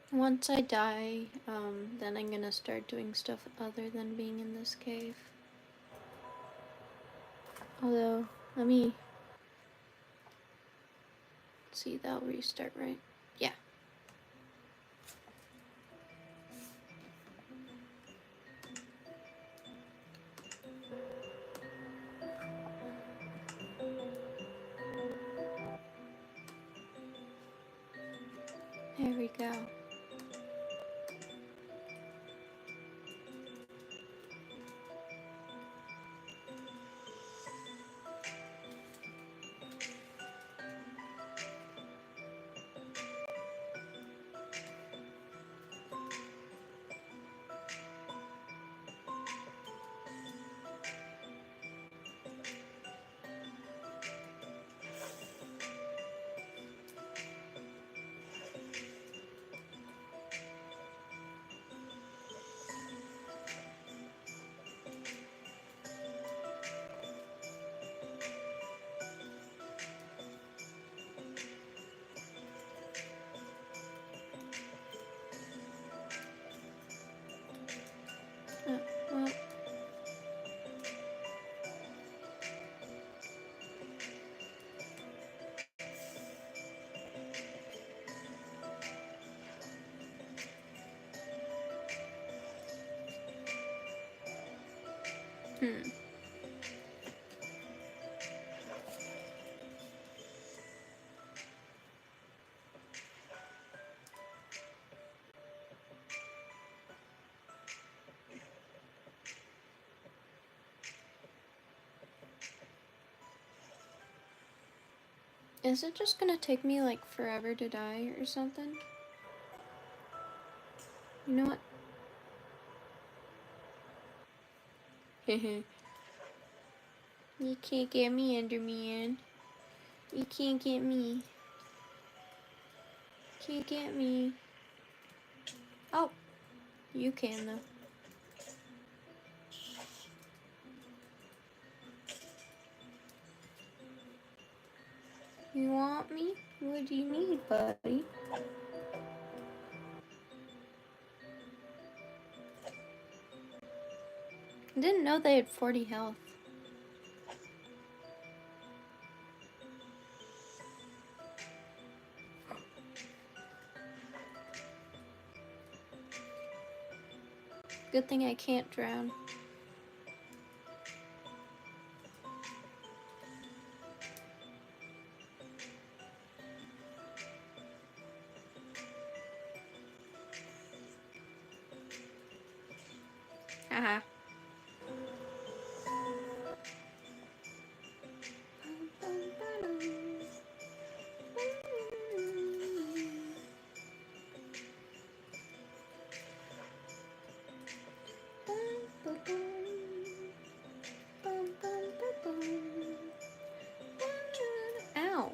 Once I die, then I'm gonna start doing stuff other than being in this cave. Although, let me see, that'll restart, right? Yeah. There we go. Well, hmm. Is it just gonna take me like forever to die or something? You know what? Hehe. You can't get me, Enderman. You can't get me. Can't get me. Oh, you can though. You want me? What do you need, buddy? I didn't know they had 40 health. Good thing I can't drown. Haha. Ow.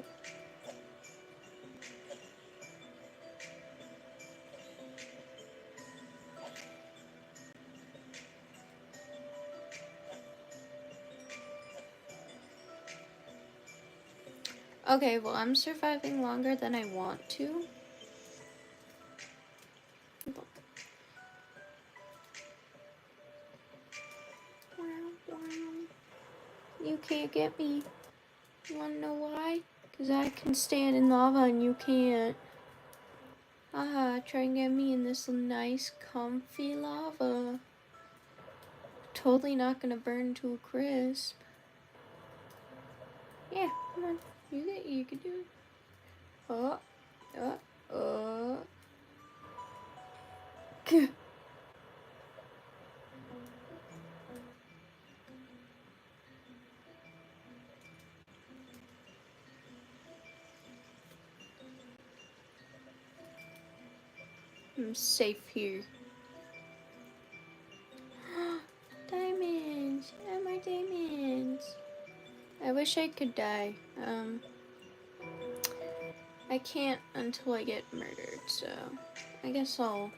Okay, well, I'm surviving longer than I want to. You can't get me. You wanna know why? Because I can stand in lava and you can't. Aha, try and get me in this nice, comfy lava. Totally not gonna burn to a crisp. Yeah, come on. You can do it. Oh, oh, oh. I'm safe here. Diamonds! Oh, my diamonds! I wish I could die. I can't until I get murdered, so I guess I'll...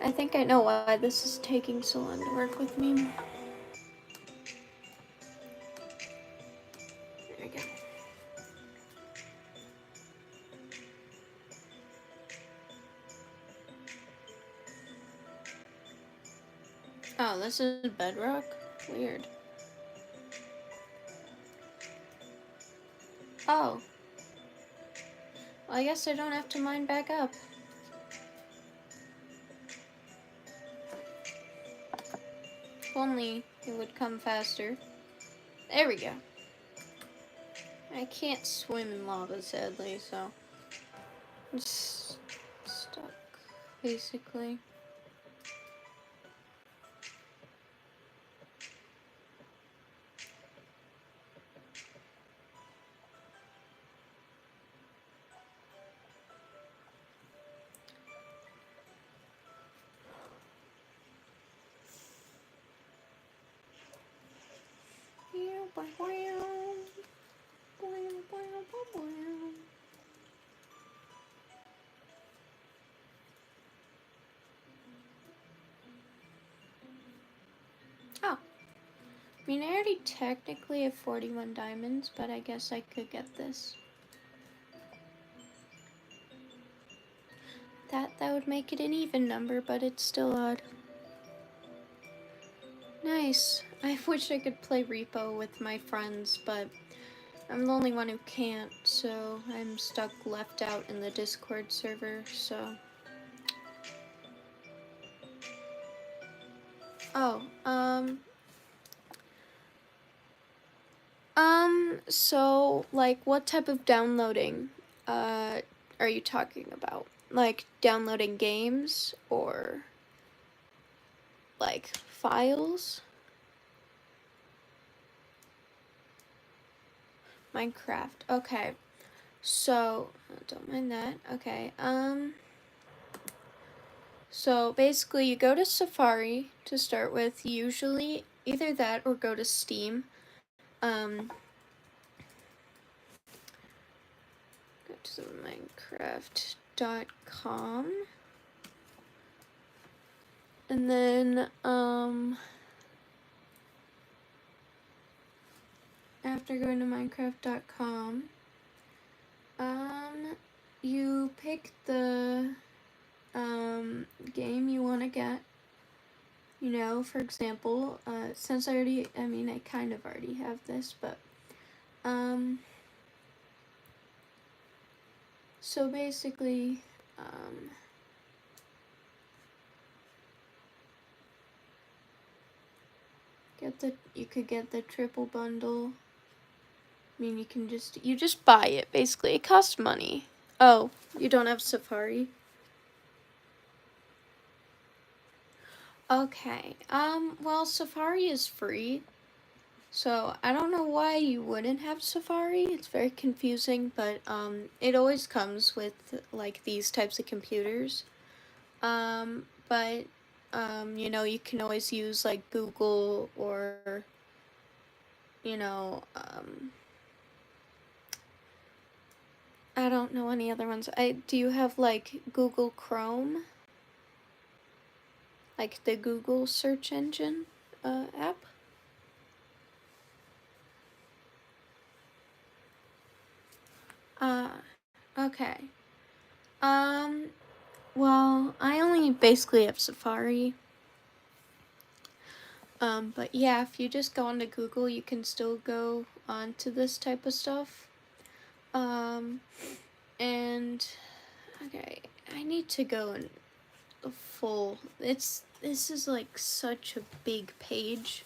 I think I know why this is taking so long to work with me. There we go. Oh, this is Bedrock? Weird. Oh. Well, I guess I don't have to mine back up. If only it would come faster. There we go. I can't swim in lava, sadly, so I'm just stuck, basically. Oh. I mean, I already technically have 41 diamonds, but I guess I could get this. That would make it an even number, but it's still odd. Nice. I wish I could play Repo with my friends, but I'm the only one who can't, so I'm stuck left out in the Discord server, so... Oh, so, like, what type of downloading, are you talking about? Like, downloading games, or, like, files? Minecraft, okay. So, don't mind that, okay, so basically you go to Safari to start with, usually either that or go to Steam. Go to Minecraft.com. And then, after going to Minecraft.com, you pick the, game you want to get. You know, for example, since I kind of already have this, but, so basically, you could get the triple bundle. I mean, you just buy it, basically. It costs money. Oh, you don't have Safari? Okay, well, Safari is free, so I don't know why you wouldn't have Safari. It's very confusing, but, it always comes with, like, these types of computers. But, you know, you can always use, like, Google or, you know, I don't know any other ones. Do you have, like, Google Chrome? Like the Google search engine app? Okay. Well, I only basically have Safari. But yeah, if you just go onto Google, you can still go onto this type of stuff. And okay, I need to go in a full. This is like such a big page,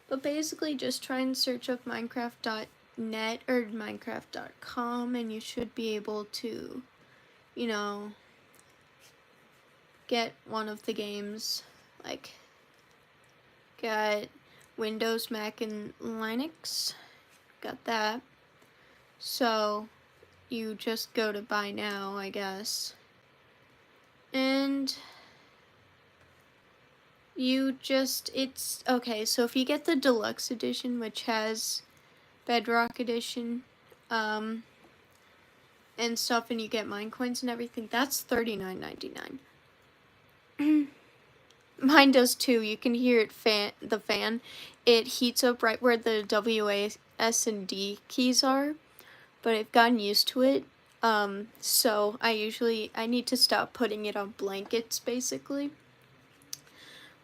but basically just try and search up Minecraft.net or Minecraft.com, and you should be able to, you know, get one of the games. Like, got Windows, Mac, and Linux. Got that. So you just go to buy now, I guess. And it's okay, so if you get the deluxe edition, which has Bedrock edition, and stuff, and you get mine coins and everything, that's $39.99. Mine does too. You can hear it the fan. It heats up right where the W, A, S, and D keys are, but I've gotten used to it. So I need to stop putting it on blankets, basically.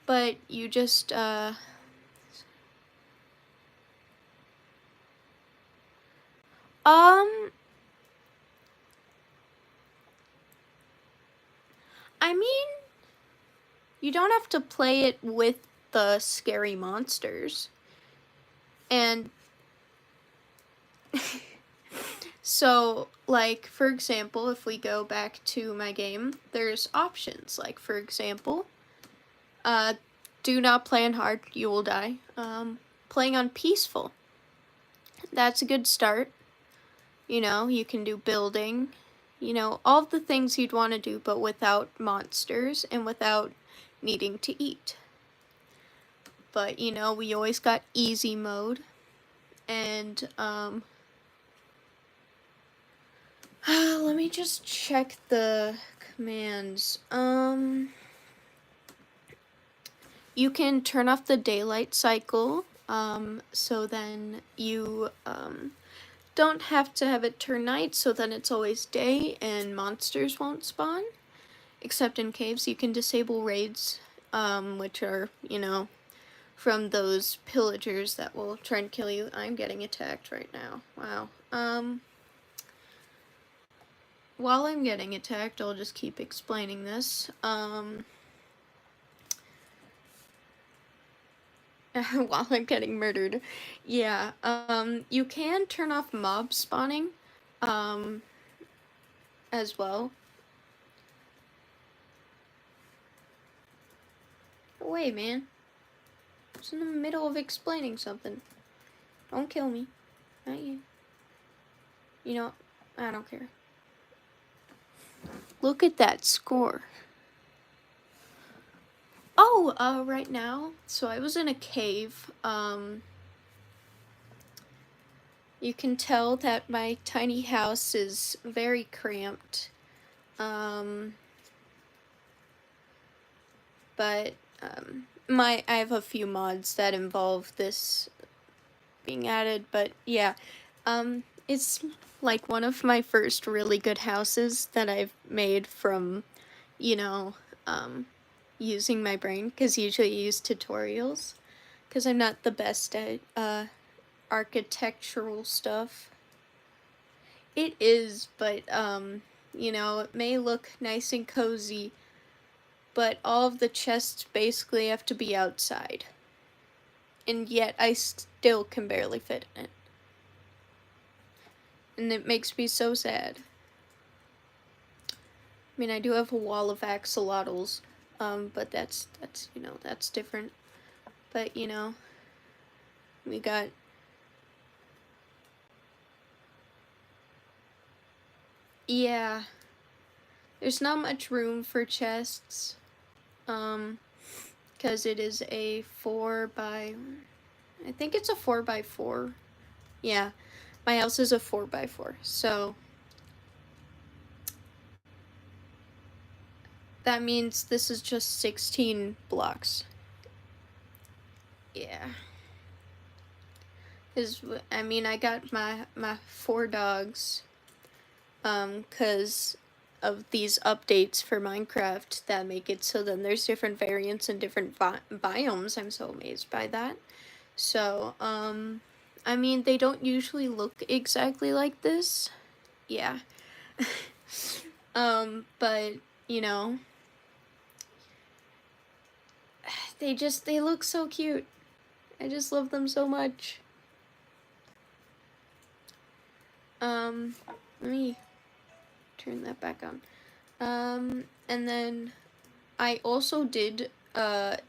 But you just, I mean, you don't have to play it with the scary monsters. And so, like, for example, if we go back to my game, there's options. Like, for example, do not play on hard, you will die. Playing on peaceful, that's a good start. You know, you can do building, you know, all the things you'd want to do, but without monsters and without needing to eat. But, you know, we always got easy mode. And, let me just check the commands. You can turn off the daylight cycle, so then you, don't have to have it turn night, so then it's always day and monsters won't spawn. Except in caves. You can disable raids, which are, you know, from those pillagers that will try and kill you. I'm getting attacked right now. Wow. While I'm getting attacked, I'll just keep explaining this. While I'm getting murdered. Yeah, you can turn off mob spawning, as well. Go away, man. I was in the middle of explaining something. Don't kill me. Not you. You know, I don't care. Look at that score. Oh, right now, so I was in a cave. You can tell that my tiny house is very cramped. But, I have a few mods that involve this being added, but yeah, it's like one of my first really good houses that I've made from, you know, using my brain, because usually I use tutorials, because I'm not the best at, architectural stuff. It is, but, you know, it may look nice and cozy, but all of the chests basically have to be outside. And yet I still can barely fit in it. And it makes me so sad. I mean, I do have a wall of axolotls, but that's, you know, that's different. But, you know, we got... Yeah. There's not much room for chests, because it is a 4x... I think it's a 4x4. Yeah, my house is a 4x4, so... That means this is just 16 blocks. Yeah. I mean, I got my 4 dogs, cause of these updates for Minecraft that make it so then there's different variants and different biomes. I'm so amazed by that. So, I mean, they don't usually look exactly like this. Yeah. But, you know, they look so cute. I just love them so much. Let me turn that back on. And then I also did,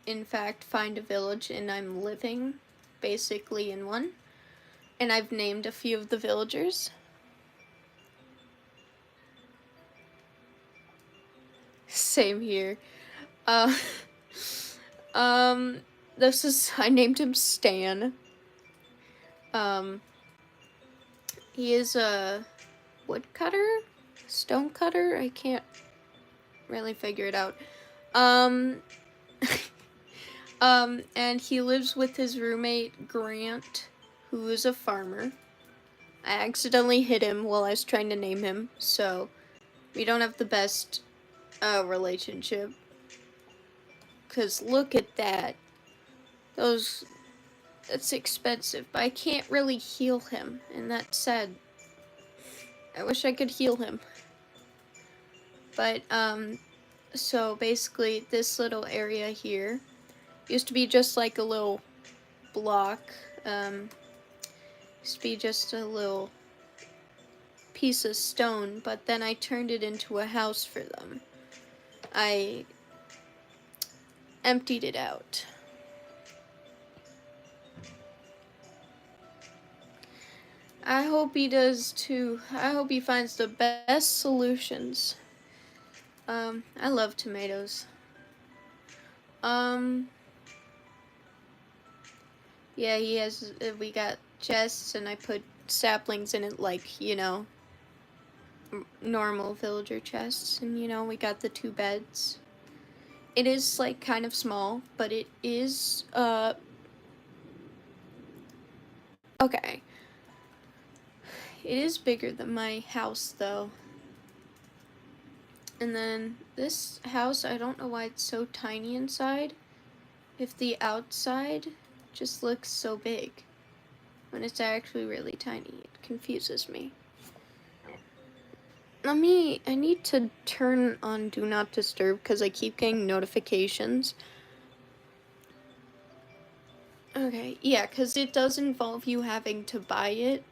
in fact, find a village, and I'm living basically in one. And I've named a few of the villagers. Same here. I named him Stan. He is a woodcutter? Stonecutter? I can't really figure it out. And he lives with his roommate, Grant, who is a farmer. I accidentally hit him while I was trying to name him, so we don't have the best relationship. Because look at that. That's expensive, but I can't really heal him, and that's sad. I wish I could heal him. But, so basically this little area here used to be just like a little block, used to be just a little piece of stone, but then I turned it into a house for them. I emptied it out. I hope he does too. I hope he finds the best solutions. I love tomatoes. Yeah, he has, we got chests and I put saplings in it like, you know, normal villager chests, and you know, we got the 2 beds. It is like kind of small, but it is, okay. It is bigger than my house though. And then this house, I don't know why it's so tiny inside. If the outside just looks so big when it's actually really tiny, it confuses me. I need to turn on Do Not Disturb because I keep getting notifications. Okay, yeah, because it does involve you having to buy it.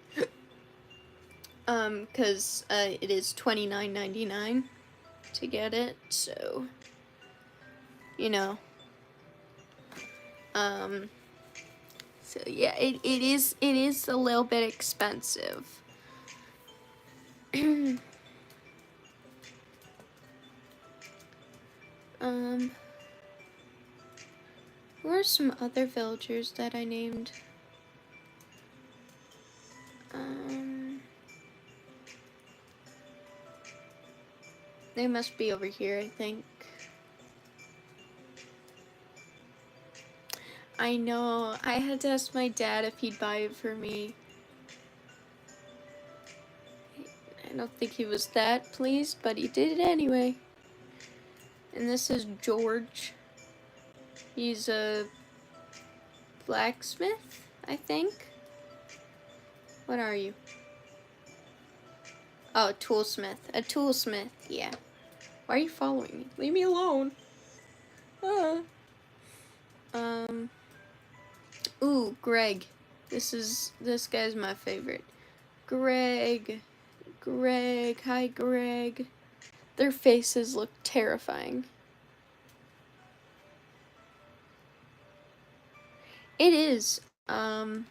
Because it is $29.99 to get it, so, you know. So yeah, it is a little bit expensive. Who are some other villagers that I named? They must be over here, I think. I know, I had to ask my dad if he'd buy it for me. I don't think he was that pleased, but he did it anyway. And this is George. He's a blacksmith, I think. What are you? Oh, toolsmith. A toolsmith, yeah. Why are you following me? Leave me alone. Ooh, Greg. This guy's my favorite. Greg. Hi, Greg. Their faces look terrifying. It is. My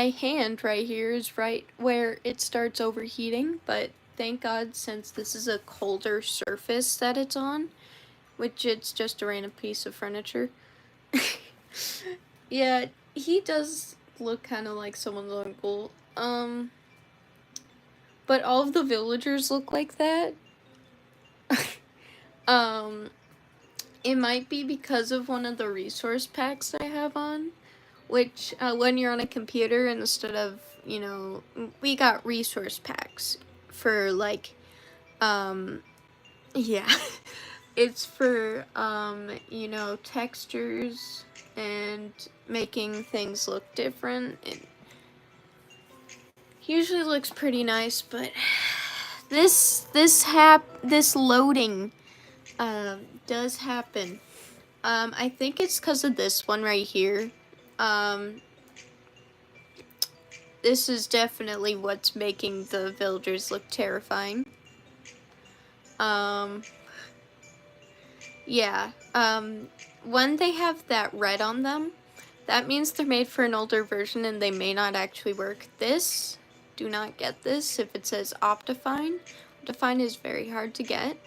hand right here is right where it starts overheating, but thank God, since this is a colder surface that it's on, which it's just a random piece of furniture. Yeah, he does look kind of like someone's uncle. But all of the villagers look like that. It might be because of one of the resource packs I have on, which, when you're on a computer, instead of, you know, we got resource packs for, like, yeah, it's for, you know, textures and making things look different. It usually looks pretty nice, but this loading, does happen. I think it's because of this one right here. This is definitely what's making the villagers look terrifying. Yeah, when they have that red on them, that means they're made for an older version and they may not actually work. This, do not get this if it says Optifine. Optifine is very hard to get,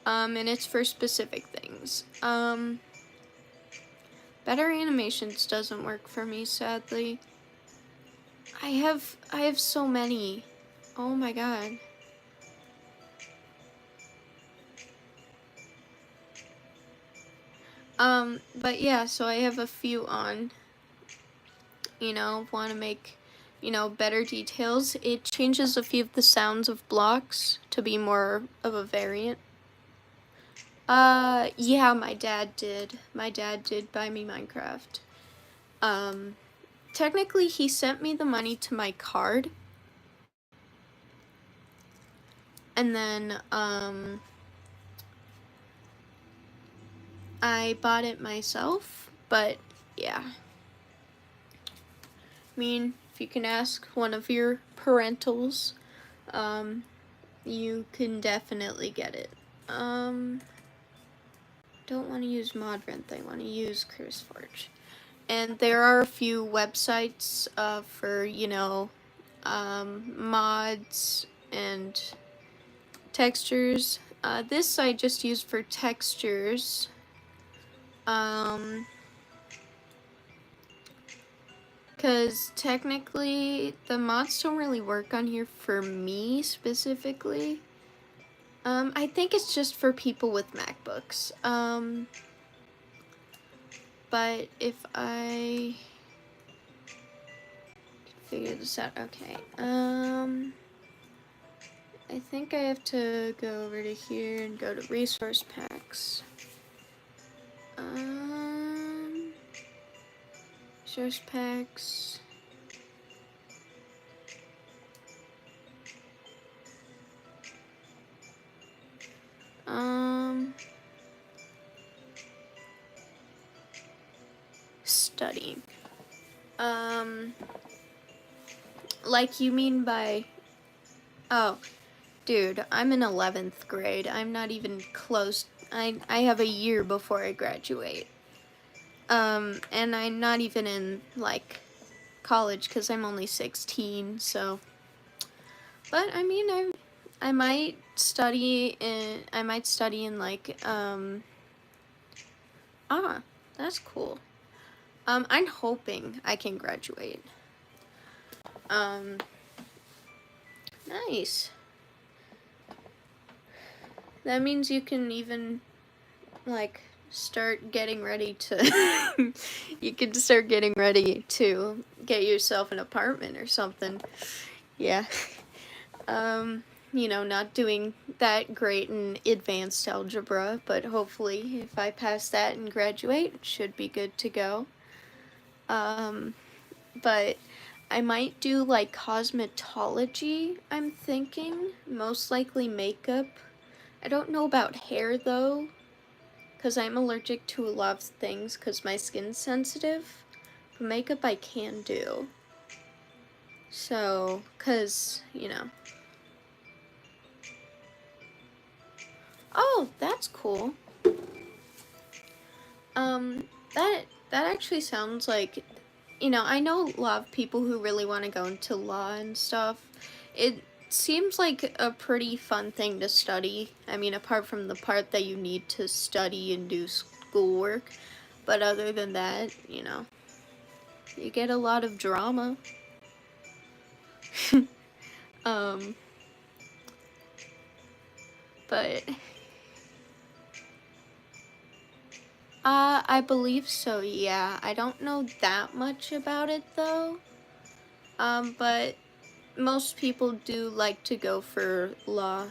and it's for specific things. Better Animations doesn't work for me, sadly. I have so many. Oh my god. But yeah, so I have a few on, want to make, better details. It changes a few of the sounds of blocks to be more of a variant. Yeah, my dad did. My dad did buy me Minecraft. Technically he sent me the money to my card. And then, I bought it myself, but yeah. I mean, if you can ask one of your parentals, you can definitely get it. Don't want to use Modrent, I want to use CurseForge. And there are a few websites for, mods and textures. This I just used for textures. Because technically the mods don't really work on here for me specifically. I think it's just for people with MacBooks. But if I figure this out, okay. I think I have to go over to here and go to resource packs. Resource packs. Studying. Like you mean by, oh, dude, I'm in 11th grade. I'm not even close. I have a year before I graduate. And I'm not even in, like, college because I'm only 16, so. But, I mean, I might study in, like, that's cool. I'm hoping I can graduate. Nice. That means you can even, like, start getting ready to, you can start getting ready to get yourself an apartment or something. Yeah. Not doing that great in advanced algebra, but hopefully if I pass that and graduate, it should be good to go. But I might do, like, cosmetology, I'm thinking. Most likely makeup. I don't know about hair, though, because I'm allergic to a lot of things because my skin's sensitive. But makeup I can do. So, because, Oh, that's cool. That actually sounds like, I know a lot of people who really want to go into law and stuff. It seems like a pretty fun thing to study. I mean, apart from the part that you need to study and do schoolwork. But other than that, you get a lot of drama. But I believe so, yeah. I don't know that much about it, though. But most people do like to go for law.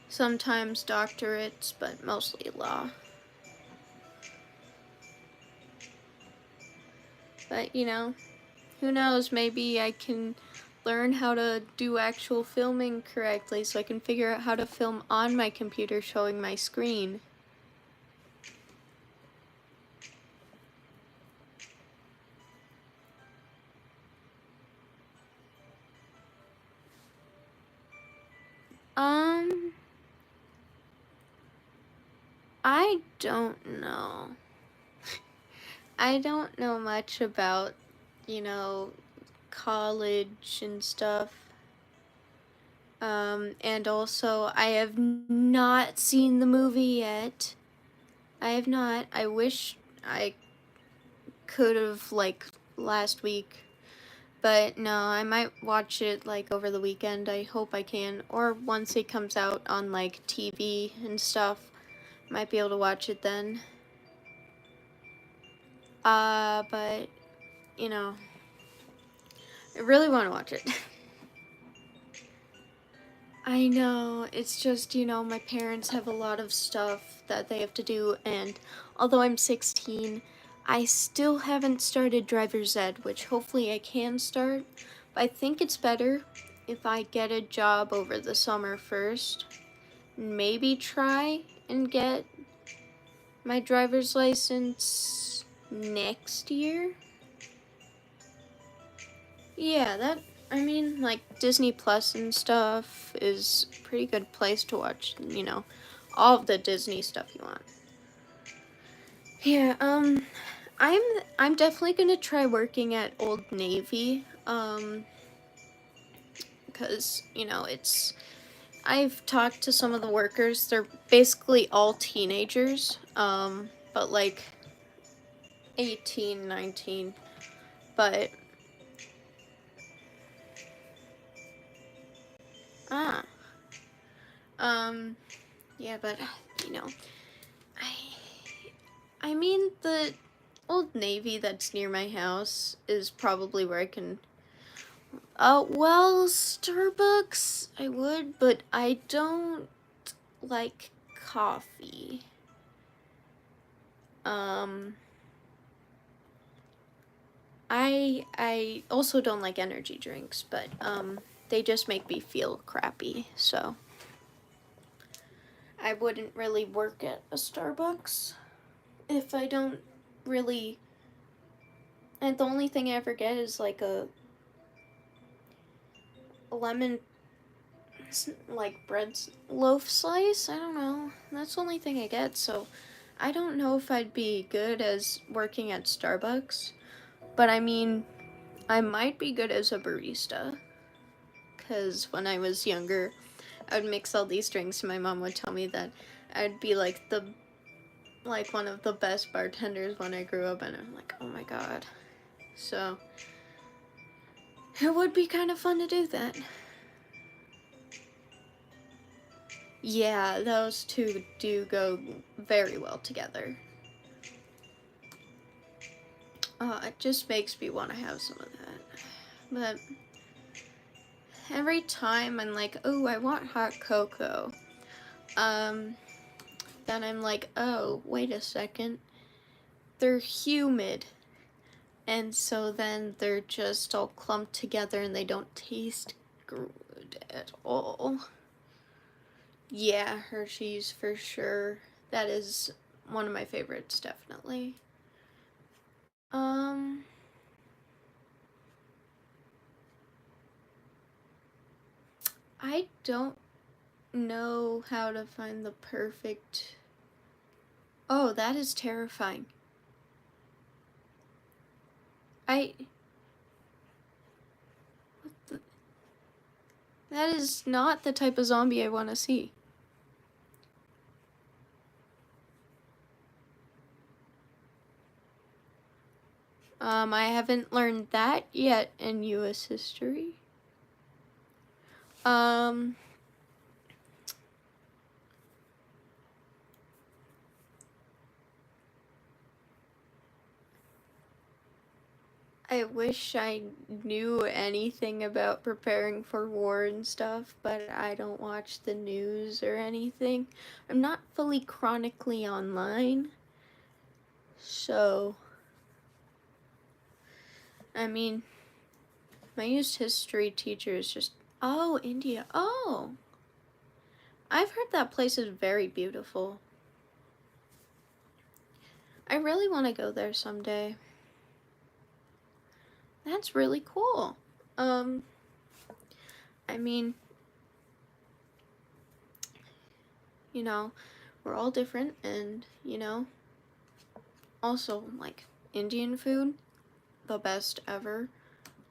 Sometimes doctorates, but mostly law. But, who knows, maybe I can learn how to do actual filming correctly so I can figure out how to film on my computer showing my screen. I don't know. I don't know much about, college and stuff. And also, I have not seen the movie yet. I have not. I wish I could have, like, last week. But no, I might watch it, like, over the weekend. I hope I can. Or once it comes out on, like, TV and stuff. Might be able to watch it then. But, you know, I really want to watch it. I know, it's just, you know, my parents have a lot of stuff that they have to do, and although I'm 16, I still haven't started driver's ed, which hopefully I can start. But I think it's better if I get a job over the summer first, maybe try and get my driver's license next year. Yeah, I mean, like, Disney Plus and stuff is a pretty good place to watch, you know, all of the Disney stuff you want. Yeah, I'm definitely gonna try working at Old Navy, because, you know, I've talked to some of the workers, they're basically all teenagers, but like 18, 19, but, ah, yeah, but, you know, I I mean, the Old Navy that's near my house is probably where I can... well, Starbucks, I would, but I don't like coffee. I also don't like energy drinks, but, they just make me feel crappy, so I wouldn't really work at a Starbucks if I don't really... And the only thing I ever get is like a lemon, like, bread loaf slice. I don't know. That's the only thing I get, so I don't know if I'd be good as working at Starbucks. But I mean, I might be good as a barista. Because when I was younger, I would mix all these drinks, and my mom would tell me that I'd be like one of the best bartenders when I grew up, and I'm like, oh my god. So it would be kind of fun to do that. Yeah, those two do go very well together. It just makes me want to have some of that. But every time I'm like, oh, I want hot cocoa, then I'm like, oh, wait a second, they're humid. And so then they're just all clumped together and they don't taste good at all. Yeah, Hershey's for sure. That is one of my favorites, definitely. I don't know how to find the perfect... Oh, that is terrifying. What the... That is not the type of zombie I want to see. I haven't learned that yet in U.S. history. I wish I knew anything about preparing for war and stuff, but I don't watch the news or anything. I'm not fully chronically online, so... I mean, my used history teacher is just... Oh, India. Oh! I've heard that place is very beautiful. I really want to go there someday. That's really cool. I mean, you know, we're all different, and, you know, also, like, Indian food, the best ever,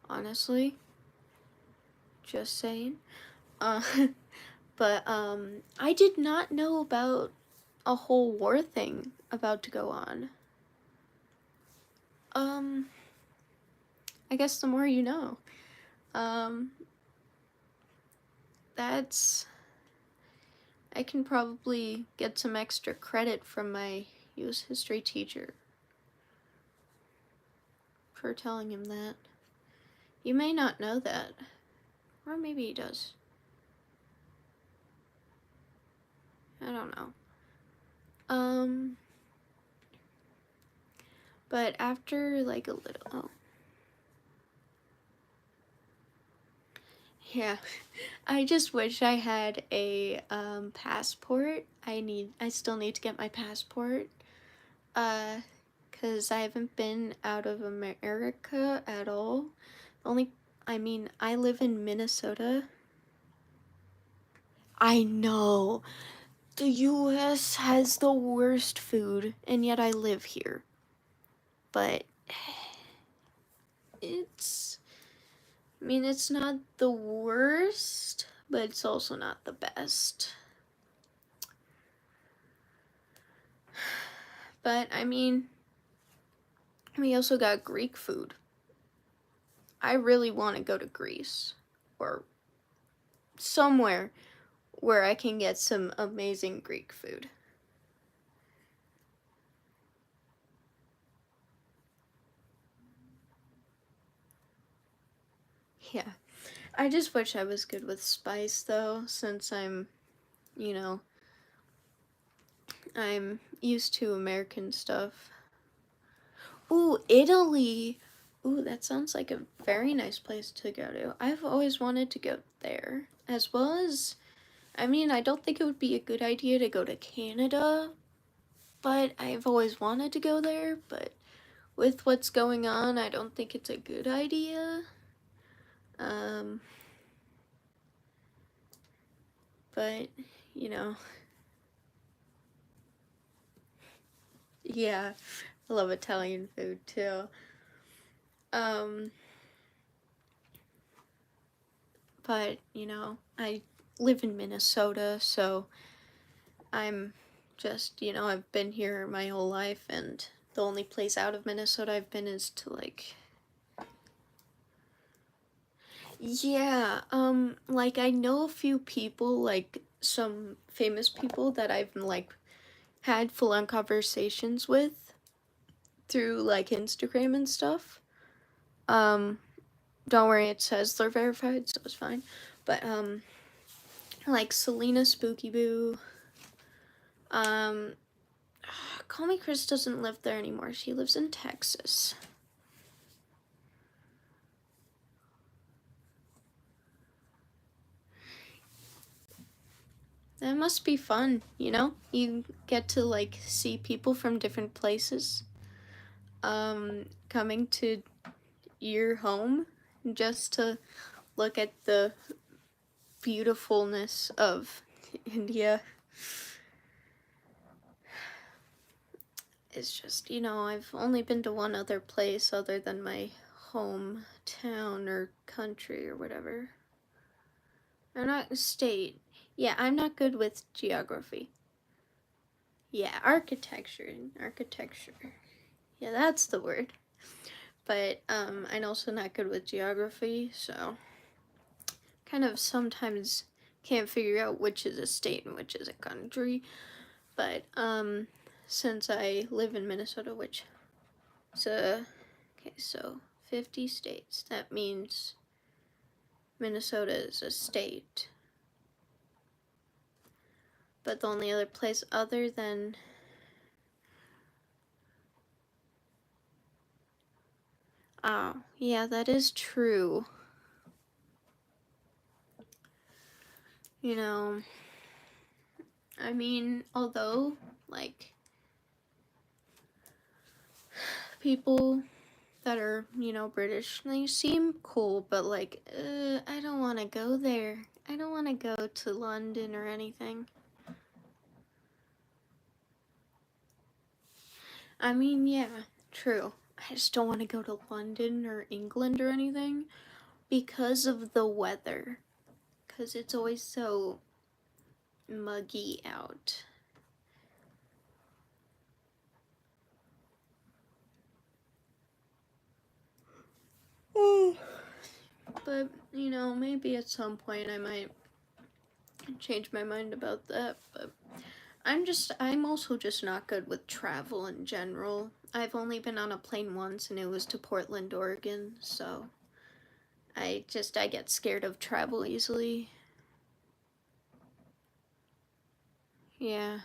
honestly. Just saying. But, I did not know about a whole war thing about to go on. I guess the more you know. I can probably get some extra credit from my US history teacher for telling him that. You may not know that. Or maybe he does. I don't know. But after like a little, yeah, I just wish I had a passport. I still need to get my passport. Cause I haven't been out of America at all. I live in Minnesota. I know. The US has the worst food, and yet I live here. But it's not the worst, but it's also not the best. But we also got Greek food. I really want to go to Greece or somewhere where I can get some amazing Greek food. Yeah. I just wish I was good with spice though, since I'm used to American stuff. Ooh, Italy! Ooh, that sounds like a very nice place to go to. I've always wanted to go there. As well as, I don't think it would be a good idea to go to Canada, but I've always wanted to go there, but with what's going on, I don't think it's a good idea. But, yeah, I love Italian food too. But, I live in Minnesota, so I'm just, I've been here my whole life, and the only place out of Minnesota I've been is to, like, yeah, I know a few people, like, some famous people that I've, like, had full-on conversations with through, like, Instagram and stuff. Don't worry, it says they're verified, so it's fine. But, like, Selena Spooky Boo, Call Me Chris doesn't live there anymore. She lives in Texas. That must be fun, You get to, like, see people from different places, coming to your home just to look at the beautifulness of India. It's just, I've only been to one other place other than my hometown or country or whatever. Or not state. Yeah, I'm not good with geography. Yeah, architecture. Yeah, that's the word. But I'm also not good with geography, so kind of sometimes can't figure out which is a state and which is a country. But since I live in Minnesota, which so 50 states, that means Minnesota is a state. But the only other place other than oh, yeah, that is true. Although, like, people that are, British, they seem cool, but, like, I don't want to go there. I don't want to go to London or anything. Yeah, true. I just don't want to go to London or England or anything because of the weather. Because it's always so muggy out. But, maybe at some point I might change my mind about that, but I'm also just not good with travel in general. I've only been on a plane once and it was to Portland, Oregon, so I get scared of travel easily. Yeah.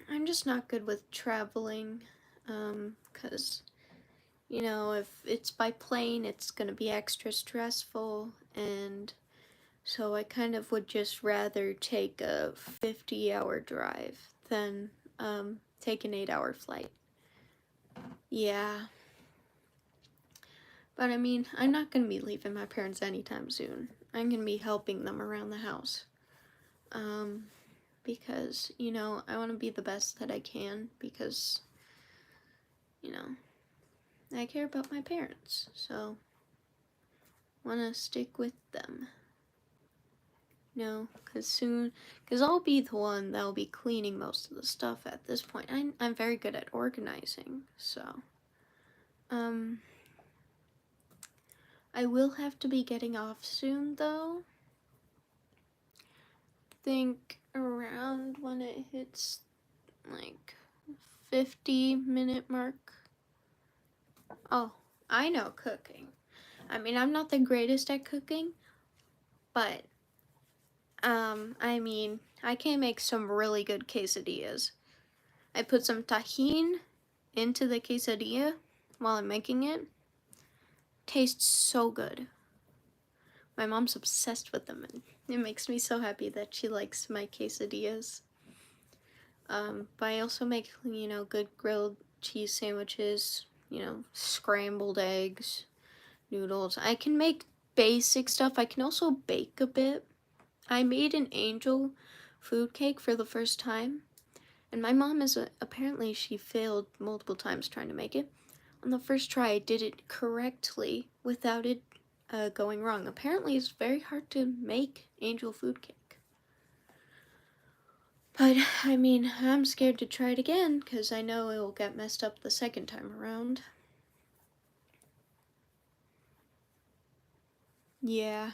I'm just not good with traveling, 'cause you know, if it's by plane, it's gonna be extra stressful, and so I kind of would just rather take a 50-hour drive than take an 8-hour flight. Yeah. But I mean, I'm not gonna be leaving my parents anytime soon. I'm gonna be helping them around the house. Because, you know, I want to be the best that I can because, you know, I care about my parents. So, want to stick with them. No, because I'll be the one that'll be cleaning most of the stuff at this point. I'm very good at organizing, so. I will have to be getting off soon, though. Think around when it hits, like, 50-minute mark. Oh, I know cooking. I mean, I'm not the greatest at cooking, but, I mean, I can make some really good quesadillas. I put some tahini into the quesadilla while I'm making it. Tastes so good. My mom's obsessed with them, and it makes me so happy that she likes my quesadillas. But I also make, you know, good grilled cheese sandwiches, you know, scrambled eggs, noodles. I can make basic stuff. I can also bake a bit. I made an angel food cake for the first time, and my mom apparently she failed multiple times trying to make it. On the first try, I did it correctly without it going wrong. Apparently, it's very hard to make angel food cake. But, I mean, I'm scared to try it again because I know it will get messed up the second time around. Yeah.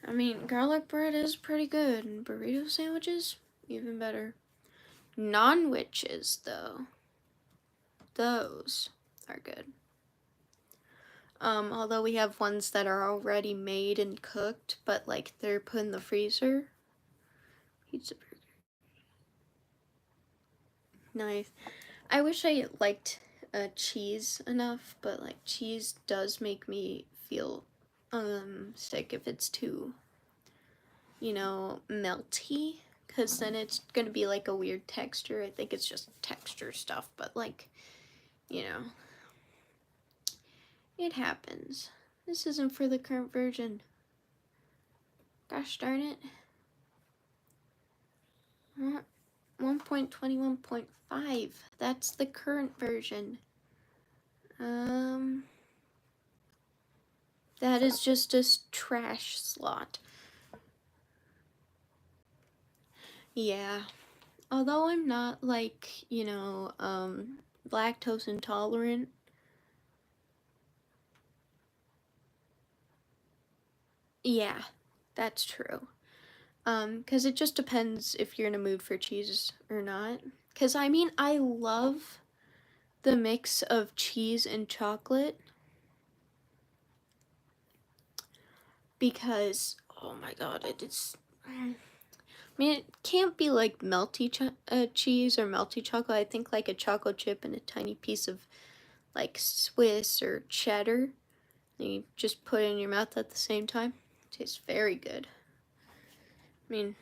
I mean, garlic bread is pretty good, and burrito sandwiches, even better. Non-witches, though. Those are good. Although we have ones that are already made and cooked, but like they're put in the freezer. Pizza burger. Nice. I wish I liked cheese enough, but like cheese does make me feel sick if it's too, you know, melty, because then it's gonna be like a weird texture. I think it's just texture stuff, but like, you know, it happens. This isn't for the current version. Gosh darn it. 1.21.5. That's the current version. That is just a trash slot. Yeah. Although I'm not like, you know, lactose intolerant. Yeah, that's true. Because it just depends if you're in a mood for cheese or not. Because, I mean, I love the mix of cheese and chocolate. Because, oh my god, it is... I mean, it can't be like melty cheese or melty chocolate. I think like a chocolate chip and a tiny piece of like Swiss or cheddar. And you just put it in your mouth at the same time. It tastes very good. I mean,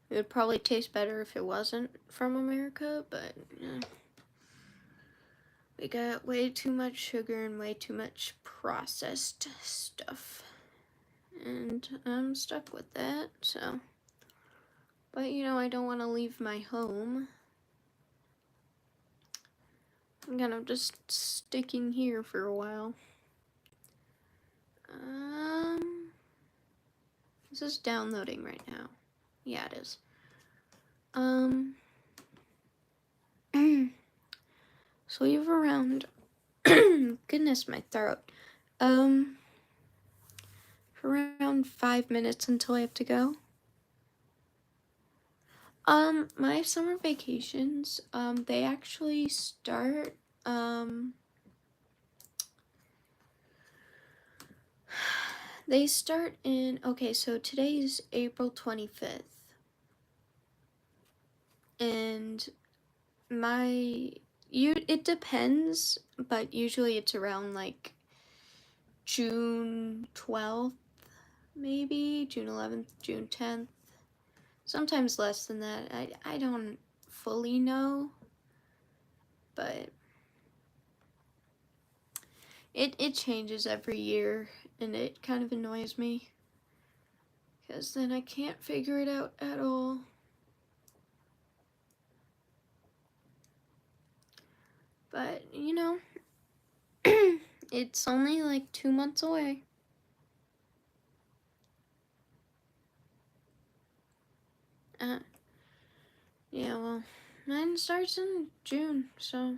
it would probably taste better if it wasn't from America, but yeah. We got way too much sugar and way too much processed stuff. And I'm stuck with that, so. But you know, I don't want to leave my home. I'm kind of just sticking here for a while. This is downloading right now. Yeah, it is. So we have around, goodness, my throat. around 5 minutes until I have to go. My summer vacations, they actually start, they start in, okay, so today's April 25th. And it depends, but usually it's around like June 12th, maybe, June 11th, June 10th. Sometimes less than that. I don't fully know, but it changes every year, and it kind of annoys me, because then I can't figure it out at all. But, you know, it's only like 2 months away. Yeah, well, mine starts in June, so, I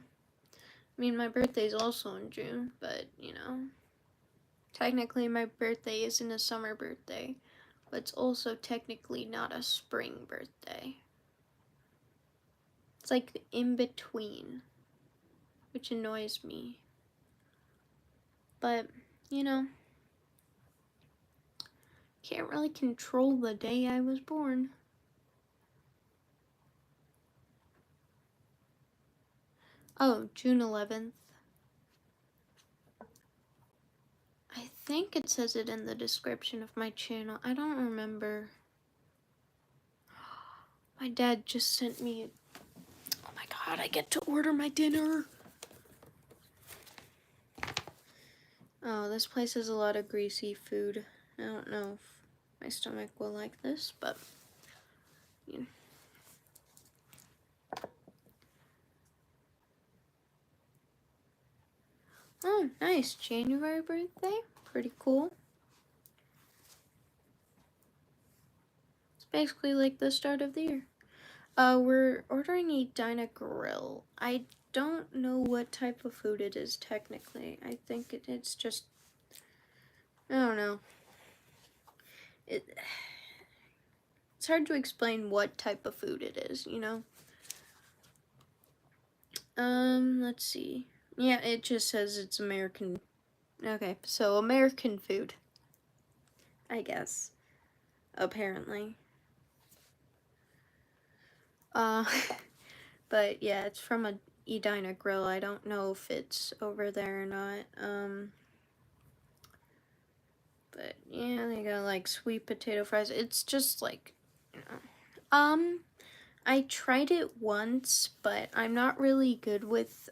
mean, my birthday's also in June, but, you know, technically my birthday isn't a summer birthday, but it's also technically not a spring birthday. It's like in between, which annoys me. But, you know, can't really control the day I was born. Oh, June 11th. I think it says it in the description of my channel. I don't remember. My dad just sent me. Oh my god, I get to order my dinner. Oh, this place has a lot of greasy food. I don't know if my stomach will like this, but you know. Oh, nice. January birthday. Pretty cool. It's basically like the start of the year. We're ordering a Dinah Grill. I don't know what type of food it is technically. I think it's just, I don't know. It's hard to explain what type of food it is, you know? Let's see. Yeah, it just says it's American. Okay, so American food, I guess. Apparently. But yeah, it's from a Edina Grill. I don't know if it's over there or not. But yeah, they got like sweet potato fries. It's just like, you know. I tried it once, but I'm not really good with,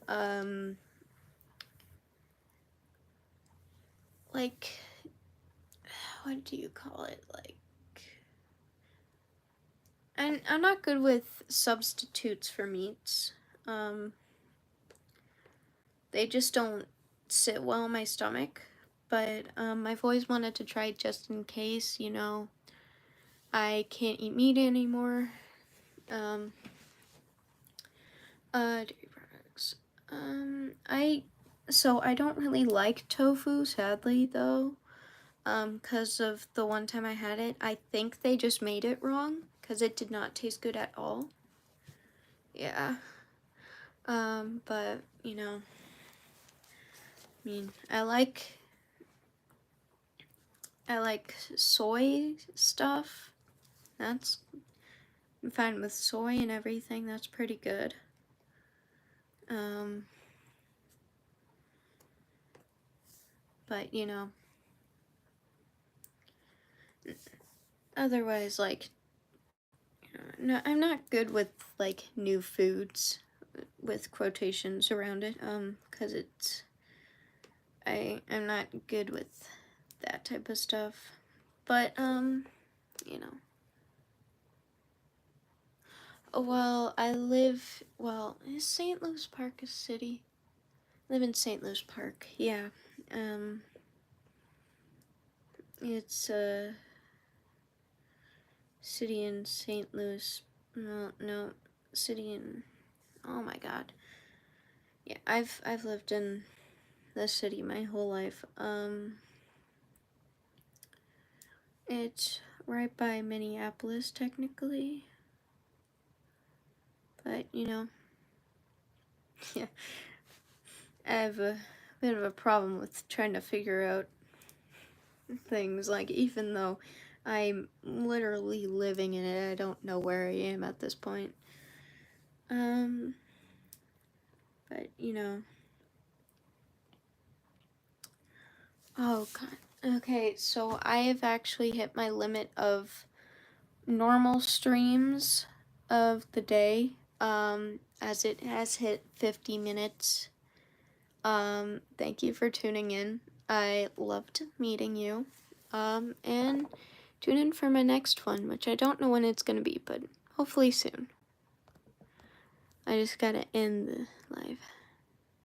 like, what do you call it? Like, I'm not good with substitutes for meats. They just don't sit well in my stomach. But I've always wanted to try it just in case, you know, I can't eat meat anymore. Dairy products. I don't really like tofu, sadly, though. Because of the one time I had it, I think they just made it wrong, because it did not taste good at all. Yeah. But, you know, I mean, I like soy stuff. I'm fine with soy and everything. That's pretty good. But, you know, otherwise, like, no, I'm not good with, like, new foods, with quotations around it, because I'm not good with that type of stuff. But, you know. Well, is St. Louis Park a city? I live in St. Louis Park, yeah. It's a city in St. Louis. No, city in, oh my god. Yeah, I've lived in the city my whole life. It's right by Minneapolis, technically. But, you know, yeah, I have a bit of a problem with trying to figure out things. Like, even though I'm literally living in it, I don't know where I am at this point. But, you know. Oh, God. Okay, so I have actually hit my limit of normal streams of the day, as it has hit 50 minutes. Thank you for tuning in. I loved meeting you. And tune in for my next one, which I don't know when it's gonna be, but hopefully soon. I just gotta end the live.